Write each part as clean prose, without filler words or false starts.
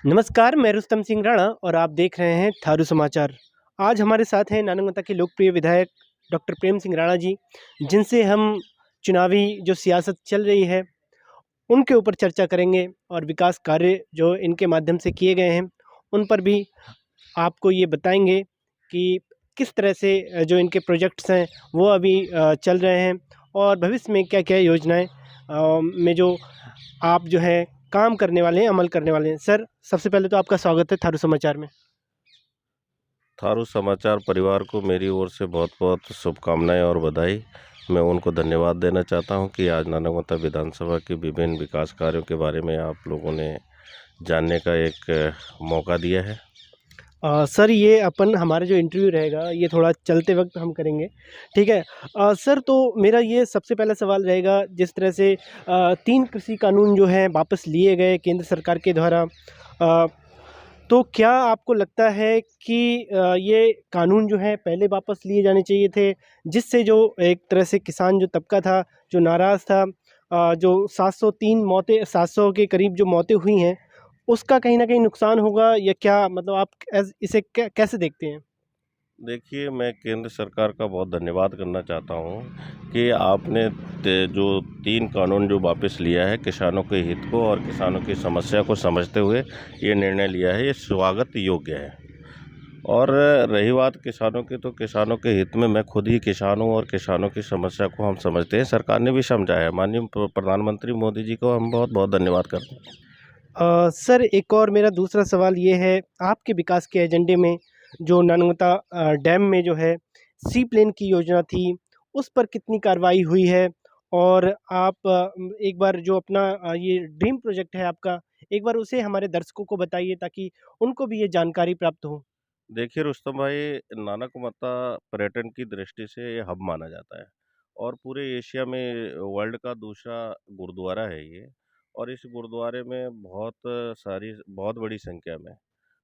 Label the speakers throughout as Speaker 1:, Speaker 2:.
Speaker 1: नमस्कार, मैं रुस्तम सिंह राणा और आप देख रहे हैं थारू समाचार। आज हमारे साथ हैं नानगमता के लोकप्रिय विधायक डॉक्टर प्रेम सिंह राणा जी, जिनसे हम चुनावी जो सियासत चल रही है, उनके ऊपर चर्चा करेंगे और विकास कार्य जो इनके माध्यम से किए गए हैं, उन पर भी आपको ये बताएंगे कि किस तरह से जो इनके प्रोजेक्ट्स हैं, वो अभी चल रहे हैं और भविष्य में क्या-क्या योजनाएँ में जो आप जो है काम करने वाले हैं, अमल करने वाले हैं। सर, सबसे पहले तो आपका स्वागत है थारू समाचार में।
Speaker 2: थारू समाचार परिवार को मेरी ओर से बहुत-बहुत शुभकामनाएँ और बधाई। मैं उनको धन्यवाद देना चाहता हूँ कि आज नानकमता विधानसभा के विभिन्न विकास कार्यों के बारे में आप लोगों ने जानने का एक मौका दिया है।
Speaker 1: सर, ये अपन हमारा जो इंटरव्यू रहेगा, ये थोड़ा चलते वक़्त हम करेंगे, ठीक है? सर, तो मेरा ये सबसे पहला सवाल रहेगा, जिस तरह से 3 कृषि कानून जो हैं वापस लिए गए केंद्र सरकार के द्वारा, अ, तो क्या आपको लगता है कि ये कानून जो हैं पहले वापस लिए जाने चाहिए थे, जिससे जो एक तरह से किसान जो तबका था, जो नाराज़ था, जो 703 मौतें 700 के करीब जो मौतें हुई हैं, उसका कहीं न कहीं नुकसान होगा या क्या मतलब आप इसे कैसे देखते हैं?
Speaker 2: देखिए, मैं केंद्र सरकार का बहुत धन्यवाद करना चाहता हूँ कि आपने जो 3 कानून जो वापस लिया है, किसानों के हित को और किसानों की समस्या को समझते हुए ये निर्णय लिया है, ये स्वागत योग्य है। और रही बात किसानों की, तो किसानों के हित में मैं खुद ही किसान हूँ और किसानों की समस्या को हम समझते हैं। सरकार ने भी समझा है। माननीय प्रधानमंत्री मोदी जी को हम बहुत-बहुत धन्यवाद करते हैं।
Speaker 1: सर, एक और मेरा दूसरा सवाल ये है, आपके विकास के एजेंडे में जो नर्मदा डैम में जो है सी प्लेन की योजना थी, उस पर कितनी कार्रवाई हुई है? और आप एक बार जो अपना ये ड्रीम प्रोजेक्ट है आपका, एक बार उसे हमारे दर्शकों को बताइए ताकि उनको भी ये जानकारी प्राप्त हो।
Speaker 2: देखिए रुस्तम भाई, नानकमता पर्यटन की दृष्टि से ये हब माना जाता है और पूरे एशिया में वर्ल्ड का दूसरा गुरुद्वारा है ये। और इस गुरुद्वारे में बहुत बड़ी संख्या में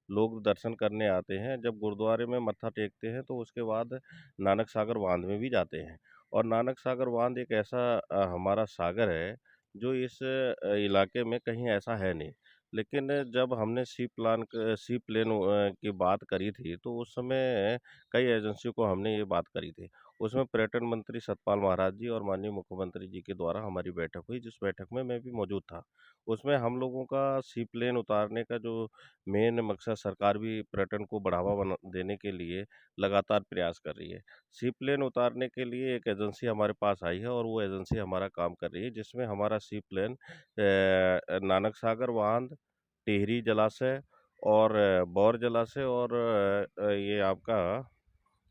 Speaker 2: लोग दर्शन करने आते हैं। जब गुरुद्वारे में मत्था टेकते हैं तो उसके बाद नानक सागर बांध में भी जाते हैं। और नानक सागर बांध एक ऐसा हमारा सागर है जो इस इलाके में कहीं ऐसा है नहीं। लेकिन जब हमने सी प्लेन की बात करी थी, तो उस समय कई एजेंसियों को हमने ये बात करी थी। उसमें पर्यटन मंत्री सतपाल महाराज जी और माननीय मुख्यमंत्री जी के द्वारा हमारी बैठक हुई, जिस बैठक में मैं भी मौजूद था। उसमें हम लोगों का सी प्लेन उतारने का जो मेन मकसद, सरकार भी पर्यटन को बढ़ावा बना देने के लिए लगातार प्रयास कर रही है। सी प्लेन उतारने के लिए एक एजेंसी हमारे पास आई है और वो एजेंसी हमारा काम कर रही है, जिसमें हमारा सी प्लेन नानक सागर बांध, टिहरी जलाशय और बौर जलाशय और ये आपका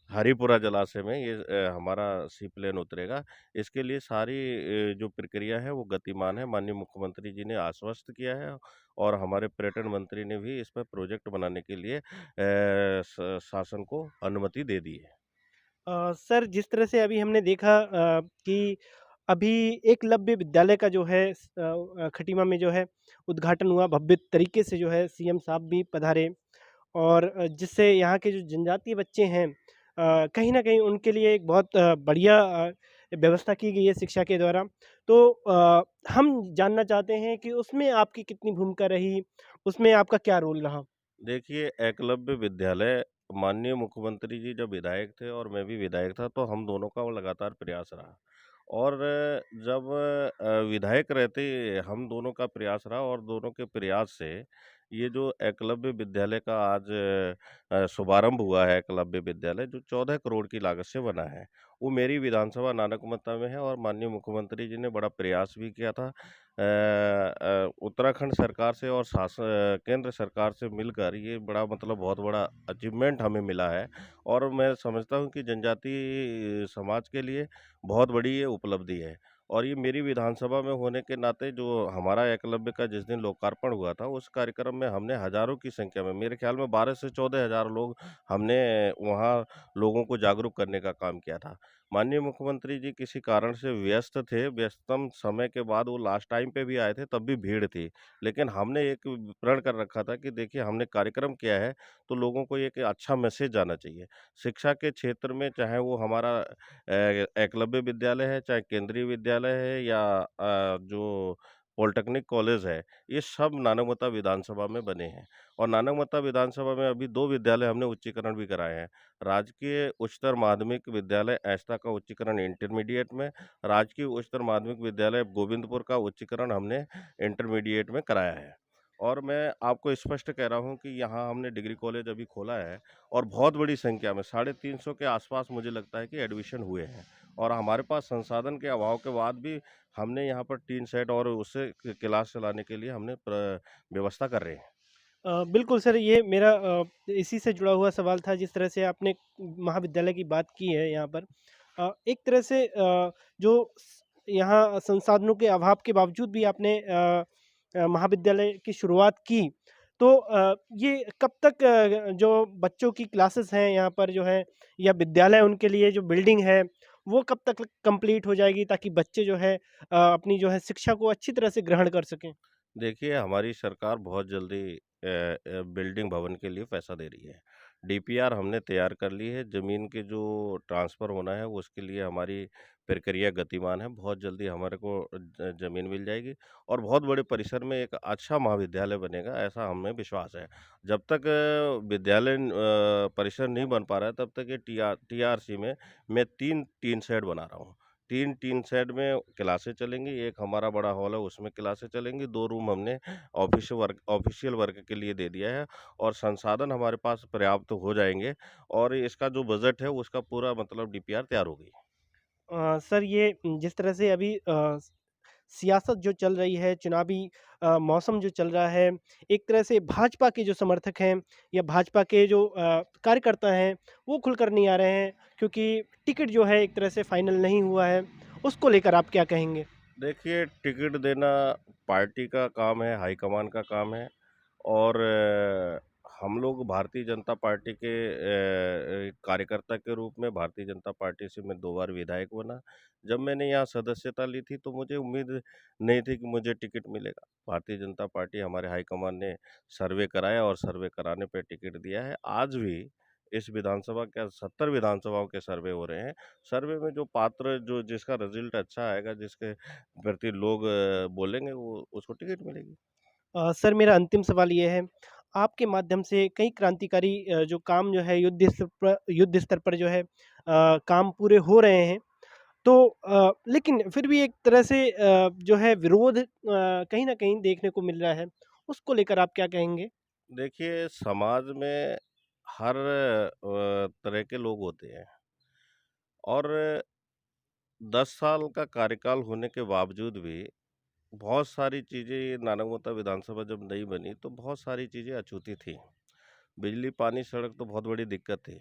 Speaker 2: हरिपुरा जलाशय में ये हमारा सी प्लेन उतरेगा। इसके लिए सारी जो प्रक्रिया है वो गतिमान है। माननीय मुख्यमंत्री जी ने आश्वस्त किया है और हमारे पर्यटन मंत्री ने भी इस पर प्रोजेक्ट बनाने के लिए शासन को अनुमति दे दी है।
Speaker 1: सर, जिस तरह से अभी हमने देखा कि अभी एकलव्य विद्यालय का जो है खटीमा में जो है उद्घाटन हुआ, भव्य तरीके से जो है सीएम साहब भी पधारे और जिससे यहाँ के जो जनजातीय बच्चे हैं, कहीं न कहीं उनके लिए एक बहुत बढ़िया व्यवस्था की गई है शिक्षा के द्वारा। तो हम जानना चाहते हैं कि उसमें आपकी कितनी भूमिका रही? उसमें आपका क्या रोल रहा?
Speaker 2: देखिए, एकलव्य विद्यालय, माननीय मुख्यमंत्री जी जब विधायक थे और मैं भी विधायक था, तो हम दोनों का वो लगातार प्रयास रहा। और जब विधायक रहते हम दोनों का प्रयास रहा और दोनों के प्रयास से ये जो एकलव्य विद्यालय का आज शुभारंभ हुआ है, एकलव्य विद्यालय जो 14 करोड़ की लागत से बना है, वो मेरी विधानसभा नानकमता में है और माननीय मुख्यमंत्री जी ने बड़ा प्रयास भी किया था। उत्तराखंड सरकार से और केंद्र सरकार से मिलकर ये बड़ा मतलब बहुत बड़ा अचीवमेंट हमें मिला है और मैं समझता हूँ कि जनजातीय समाज के लिए बहुत बड़ी ये उपलब्धि है। और ये मेरी विधानसभा में होने के नाते जो हमारा एकलव्य का जिस दिन लोकार्पण हुआ था, उस कार्यक्रम में हमने हज़ारों की संख्या में, मेरे ख्याल में 12 से 14 हज़ार लोग, हमने वहाँ लोगों को जागरूक करने का काम किया था। माननीय मुख्यमंत्री जी किसी कारण से व्यस्त थे, व्यस्ततम समय के बाद वो लास्ट टाइम पे भी आए थे, तब भी भीड़ थी। लेकिन हमने एक प्रण कर रखा था कि देखिए हमने कार्यक्रम किया है, तो लोगों को एक अच्छा मैसेज जाना चाहिए। शिक्षा के क्षेत्र में चाहे वो हमारा एकलव्य विद्यालय है, चाहे केंद्रीय विद्यालय है या जो पॉलिटेक्निक कॉलेज है, ये सब नानकमता विधानसभा में बने हैं। और नानकमता विधानसभा में अभी 2 विद्यालय हमने उच्चीकरण भी कराए हैं। राजकीय उच्चतर माध्यमिक विद्यालय ऐस्ता का उच्चीकरण इंटरमीडिएट में, राजकीय उच्चतर माध्यमिक विद्यालय गोविंदपुर का उच्चीकरण हमने इंटरमीडिएट में कराया है। और मैं आपको स्पष्ट कह रहा हूँ कि यहाँ हमने डिग्री कॉलेज अभी खोला है और बहुत बड़ी संख्या में 350 के आसपास मुझे लगता है कि एडमिशन हुए हैं। और हमारे पास संसाधन के अभाव के बाद भी हमने यहाँ पर टीन शेड और उससे क्लास चलाने के लिए हमने व्यवस्था कर रहे हैं।
Speaker 1: बिल्कुल सर, ये मेरा इसी से जुड़ा हुआ सवाल था। जिस तरह से आपने महाविद्यालय की बात की है यहाँ पर, एक तरह से जो यहाँ संसाधनों के अभाव के बावजूद भी आपने महाविद्यालय की शुरुआत की, तो ये कब तक जो बच्चों की क्लासेस हैं यहाँ पर जो है, या विद्यालय उनके लिए जो बिल्डिंग है, वो कब तक कंप्लीट हो जाएगी, ताकि बच्चे जो है अपनी जो है शिक्षा को अच्छी तरह से ग्रहण कर सकें?
Speaker 2: देखिए, हमारी सरकार बहुत जल्दी बिल्डिंग भवन के लिए पैसा दे रही है। डीपीआर हमने तैयार कर ली है, ज़मीन के जो ट्रांसफ़र होना है, उसके लिए हमारी प्रक्रिया गतिमान है। बहुत जल्दी हमारे को ज़मीन मिल जाएगी और बहुत बड़े परिसर में एक अच्छा महाविद्यालय बनेगा, ऐसा हमें विश्वास है। जब तक विद्यालय परिसर नहीं बन पा रहा है, तब तक ये टीआरसी में मैं 3 टीन शेड बना रहा हूँ। 3 टीन शेड में क्लासें चलेंगी, एक हमारा बड़ा हॉल है उसमें क्लासें चलेंगी, 2 रूम हमने ऑफ़िशियल वर्क के लिए दे दिया है और संसाधन हमारे पास पर्याप्त हो जाएँगे और इसका जो बजट है उसका पूरा मतलब डीपीआर तैयार हो गई है।
Speaker 1: सर, ये जिस तरह से अभी सियासत जो चल रही है, चुनावी मौसम जो चल रहा है, एक तरह से भाजपा के जो समर्थक हैं या भाजपा के जो कार्यकर्ता हैं, वो खुलकर नहीं आ रहे हैं, क्योंकि टिकट जो है एक तरह से फाइनल नहीं हुआ है। उसको लेकर आप क्या कहेंगे?
Speaker 2: देखिए, टिकट देना पार्टी का काम है, हाईकमान का काम है और हम लोग भारतीय जनता पार्टी के कार्यकर्ता के रूप में भारतीय जनता पार्टी से मैं 2 बार विधायक बना। जब मैंने यहाँ सदस्यता ली थी तो मुझे उम्मीद नहीं थी कि मुझे टिकट मिलेगा। भारतीय जनता पार्टी हमारे हाईकमान ने सर्वे कराया और सर्वे कराने पे टिकट दिया है। आज भी इस विधानसभा क्या 70 विधानसभाओं के सर्वे हो रहे हैं। सर्वे में जो पात्र जो जिसका रिज़ल्ट अच्छा आएगा, जिसके प्रति लोग बोलेंगे वो उसको टिकट मिलेगी।
Speaker 1: सर, मेरा अंतिम सवाल ये है, आपके माध्यम से कई क्रांतिकारी जो काम जो है युद्ध स्तर पर जो है काम पूरे हो रहे हैं। तो लेकिन फिर भी एक तरह से जो है विरोध कहीं न कहीं देखने को मिल रहा है। उसको लेकर आप क्या कहेंगे?
Speaker 2: देखिए, समाज में हर तरह के लोग होते हैं और 10 साल का कार्यकाल होने के बावजूद भी बहुत सारी चीज़ें नानकमता विधानसभा जब नई बनी तो बहुत सारी चीज़ें अछूती थी। बिजली, पानी, सड़क तो बहुत बड़ी दिक्कत थी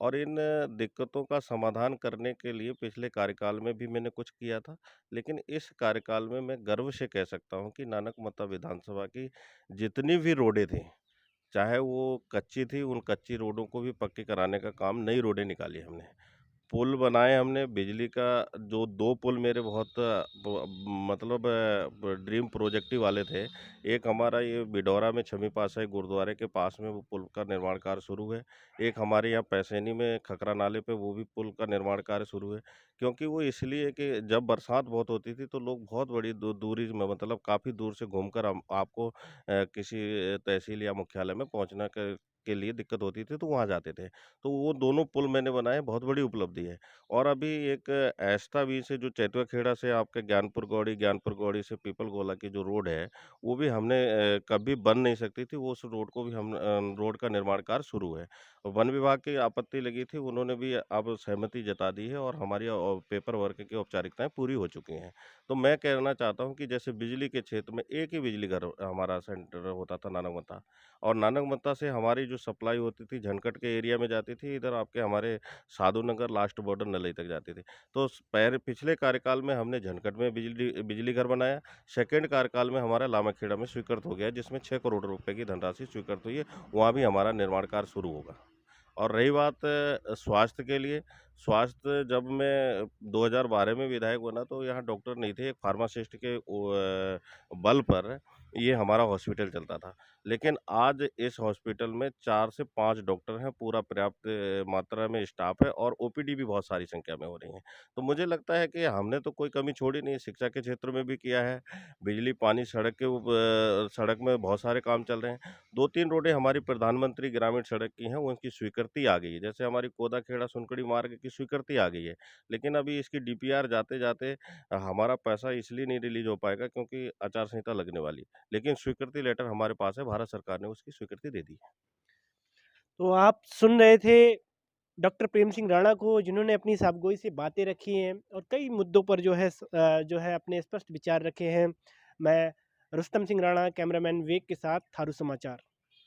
Speaker 2: और इन दिक्कतों का समाधान करने के लिए पिछले कार्यकाल में भी मैंने कुछ किया था। लेकिन इस कार्यकाल में मैं गर्व से कह सकता हूँ कि नानकमता विधानसभा की जितनी भी रोडें थीं, चाहे वो कच्ची थी, उन कच्ची रोडों को भी पक्की कराने का काम नई रोडें निकाली हमने। पुल बनाए हमने, बिजली का जो 2 पुल मेरे बहुत मतलब ड्रीम प्रोजेक्ट ही वाले थे। एक हमारा ये बिडौरा में छमी पातशाही गुरुद्वारे के पास में वो पुल का निर्माण कार्य शुरू है। एक हमारे यहाँ पैसेनी में खकरा नाले पे वो भी पुल का निर्माण कार्य शुरू है। क्योंकि वो इसलिए कि जब बरसात बहुत होती थी तो लोग बहुत बड़ी दूरी में मतलब काफ़ी दूर से घूमकर हम आपको किसी तहसील या मुख्यालय में पहुँचना के लिए दिक्कत होती थी तो वहाँ जाते थे। तो वो दोनों पुल मैंने बनाए, बहुत बड़ी उपलब्धि है। और अभी एक ऐस्टा भी से जो चैतवा खेड़ा से आपके ज्ञानपुर गौड़ी से पीपल गोला की जो रोड है, वो भी हमने कभी बन नहीं सकती थी, वो उस रोड को भी हम रोड का निर्माण कार्य शुरू है। वन विभाग की आपत्ति लगी थी, उन्होंने भी अब सहमति जता दी है और हमारी पेपर वर्क की औपचारिकताएँ पूरी हो चुकी हैं। तो मैं कहना चाहता हूँ कि जैसे बिजली के क्षेत्र में एक ही बिजली घर हमारा सेंटर होता था नानकमता और नानकमत्ता से हमारी जो सप्लाई होती थी झनकट के एरिया में जाती थी, इधर आपके हमारे साधु नगर लास्ट बॉर्डर नलई तक जाती थी। तो पिछले कार्यकाल में हमने झनकट में बिजली बिजली घर बनाया, सेकंड कार्यकाल में हमारा लामाखेड़ा में स्वीकृत हो गया जिसमें 6 करोड़ रुपए की धनराशि स्वीकृत हुई है, वहाँ भी हमारा निर्माण कार्य शुरू होगा। और रही बात स्वास्थ्य के लिए, स्वास्थ्य जब मैं 2012 में विधायक बना तो यहाँ डॉक्टर नहीं थे, एक फार्मासिस्ट के बल पर ये हमारा हॉस्पिटल चलता था। लेकिन आज इस हॉस्पिटल में 4 से 5 डॉक्टर हैं, पूरा पर्याप्त मात्रा में स्टाफ है और ओपीडी भी बहुत सारी संख्या में हो रही है। तो मुझे लगता है कि हमने तो कोई कमी छोड़ी नहीं है, शिक्षा के क्षेत्र में भी किया है, बिजली, पानी, सड़क में बहुत सारे काम चल रहे हैं। 2-3 रोडें हमारी प्रधानमंत्री ग्रामीण सड़क की हैं, उनकी स्वीकृति आ गई है। जैसे हमारी कोदा-खेड़ा-सुनकड़ी मार्ग की स्वीकृति आ गई है, लेकिन अभी इसकी डीपीआर जाते-जाते हमारा पैसा इसलिए नहीं रिलीज़ हो पाएगा क्योंकि आचार संहिता लगने वाली है। लेकिन स्वीकृति लेटर हमारे पास है, भारत सरकार ने उसकी स्वीकृति दे दी है।
Speaker 1: तो आप सुन रहे थे डॉक्टर प्रेम सिंह राणा को, जिन्होंने अपनी साफगोई से बातें रखी हैं और कई मुद्दों पर जो है अपने स्पष्ट विचार रखे हैं। मैं रुस्तम सिंह राणा, कैमरामैन विवेक के साथ थारू समाचार।